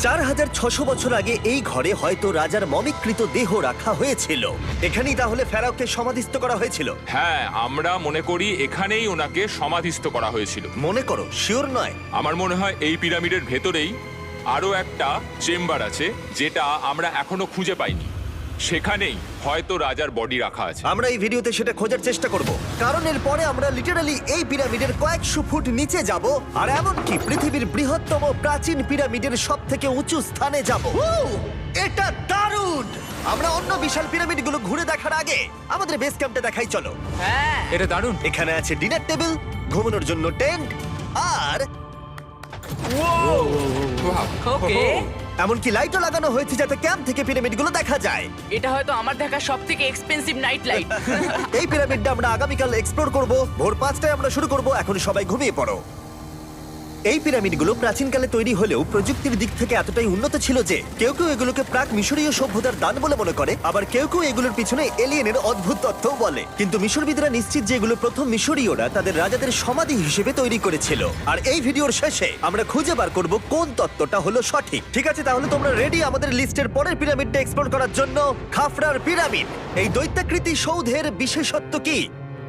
4600 বছর আগে এই ঘরে হয়তো রাজার মমিকৃত দেহ রাখা হয়েছিল। এখানেই তাহলে ফেরাওকে সমাধিস্থ করা হয়েছিল। হ্যাঁ, আমরা মনে করি এখানেই ওনাকে সমাধিস্থ করা হয়েছিল। মনে করো, শিওর নয়? আমার মনে হয় এই পিরামিডের ভেতরেই আরো একটা চেম্বার আছে যেটা আমরা এখনো খুঁজে পাইনি। সেখানেই হয়তো রাজার বডি রাখা আছে। আমরা এই ভিডিওতে সেটা খোঁজার চেষ্টা করব, কারণ এর পরে আমরা লিটারালি এই পিরামিডের কয়েকশো ফুট নিচে যাব, আর এমনকি পৃথিবীর বৃহত্তম প্রাচীন পিরামিডের সবথেকে উঁচু স্থানে যাব। এটা দারুণ! আমরা অন্য বিশাল পিরামিডগুলো ঘুরে দেখার আগে আমাদের বেস ক্যাম্পটা দেখাই চলো। হ্যাঁ, এটা দারুণ। এখানে আছে ডিনার টেবিল, ঘুমানোর জন্য টেন্ট, আর ওকে। এমনকি লাইটও লাগানো হয়েছে যাতে ক্যাম্প থেকে পিরামিডগুলো দেখা যায়। এটা হয়তো আমার দেখা সবথেকে এক্সপেন্সিভ নাইট লাইট। এই পিরামিডটা আমরা আগামীকাল এক্সপ্লোর করব। ভোর 5টায় আমরা শুরু করব। এখন সবাই ঘুমিয়ে পড়ো। এই পিরামিডগুলো প্রাচীনকালে তৈরি হলেও প্রযুক্তির দিক থেকে এতটাই উন্নত ছিল যে কেউ কেউ এগুলোকে প্রাক মিশরীয় সভ্যতার দান বলে মনে করে, আবার কেউ কেউ এগুলোর পিছনে এলিয়েনের অদ্ভুত তথ্যও বলে। কিন্তু মিশরবিদরা নিশ্চিত যে এগুলো প্রথম মিশরীয়রা তাদের রাজাদের সমাধি হিসেবে তৈরি করেছিল। আর এই ভিডিওর শেষে আমরা খুঁজে বার করব কোন তত্ত্বটা হলো সঠিক। ঠিক আছে, তাহলে তোমরা রেডি আমাদের লিস্টের পরের পিরামিডটা এক্সপ্লোর করার জন্য? খাফরার পিরামিড। এই দৈত্যাকৃতি সৌধের বিশেষত্ব কি?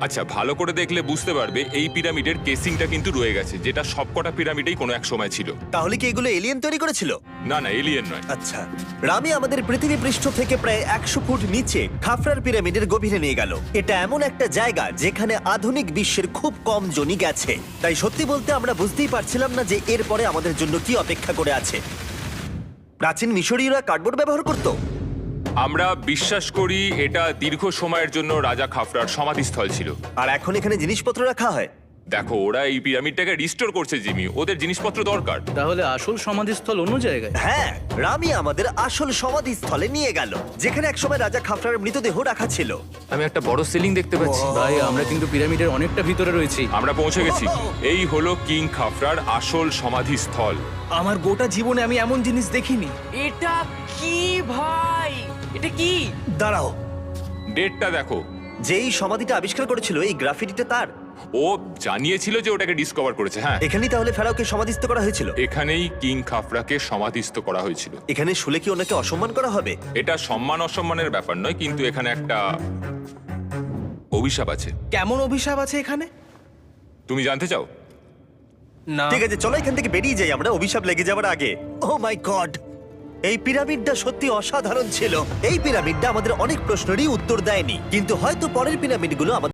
আচ্ছা, ভালো করে দেখলে বুঝতে পারবে এই পিরামিডের কেসিংটা কিন্তু রয়ে গেছে, যেটা সবকটা পিরামিডেই কোনো এক সময় ছিল। তাহলে কি এগুলো এলিয়েন তৈরি করেছিল? না না, এলিয়েন নয়। আচ্ছা, রামি আমাদের পৃথিবী পৃষ্ঠ থেকে প্রায় 100 ফুট নিচে খাফরার পিরামিডের গভীরে নিয়ে গেল। এটা এমন একটা জায়গা যেখানে আধুনিক বিশ্বের খুব কম জনই গেছে। তাই সত্যি বলতে আমরা বুঝতেই পারছিলাম না যে এরপরে আমাদের জন্য কি অপেক্ষা করে আছে। প্রাচীন মিশরীয়রা কার্ডবোর্ড ব্যবহার করত। আমরা বিশ্বাস করি এটা দীর্ঘ সময়ের জন্য রাজা খাফরার সমাধিস্থল ছিল। আর এখন এখানে জিনিসপত্র রাখা হয়। দেখো, ওরা এই পিরামিডটাকে রিস্টোর করছে জিমি, ওদের জিনিসপত্র দরকার। তাহলে আসল সমাধিস্থল অন্য জায়গায়? হ্যাঁ, রামি আমাদের আসল সমাধিস্থলে নিয়ে গেল, যেখানে একসময় রাজা খাফরার মৃতদেহ রাখা ছিল। আমি একটা বড় সিলিং দেখতে পাচ্ছি। ভাই, আমরা কিন্তু পিরামিডের অনেকটা ভিতরে রয়েছি। আমরা পৌঁছে গেছি। এই হলো কিং খাফরার আসল সমাধিস্থল। আমার গোটা জীবনে আমি এমন জিনিস দেখিনি। এটা কি ভাই? এটা কি? দাঁড়াও, ডেটটা দেখো। যেই সমাধিটা আবিষ্কার করেছিল এই গ্রাফিটিটা তার। ও জানিয়েছিল যে ওটাকে ডিসকভার করেছে। হ্যাঁ, এখানেই তাহলে ফেরাওকে সমাধিস্থ করা হয়েছিল। এখানেই কিং খাফরাকে সমাধিস্থ করা হয়েছিল। এখানে শুলে কি ওনাকে অসম্মান করা হবে? এটা সম্মান অসম্মানের ব্যাপার নয়, কিন্তু এখানে একটা অভিশাপ আছে। কেমন অভিশাপ আছে এখানে? তুমি জানতে চাও? না। ঠিক আছে, চলো এখান থেকে বেরিয়ে যাই আমরা অভিশাপ লেগে যাওয়ার আগে। ও মাই গড, এই পিরামিডটা সত্যি অসাধারণ ছিল। এই পিরামিডটা আমাদের অনেক প্রশ্নেরই উত্তর দেয়নি, কিন্তু হয়তো পরের পিরামিডগুলো আমাদের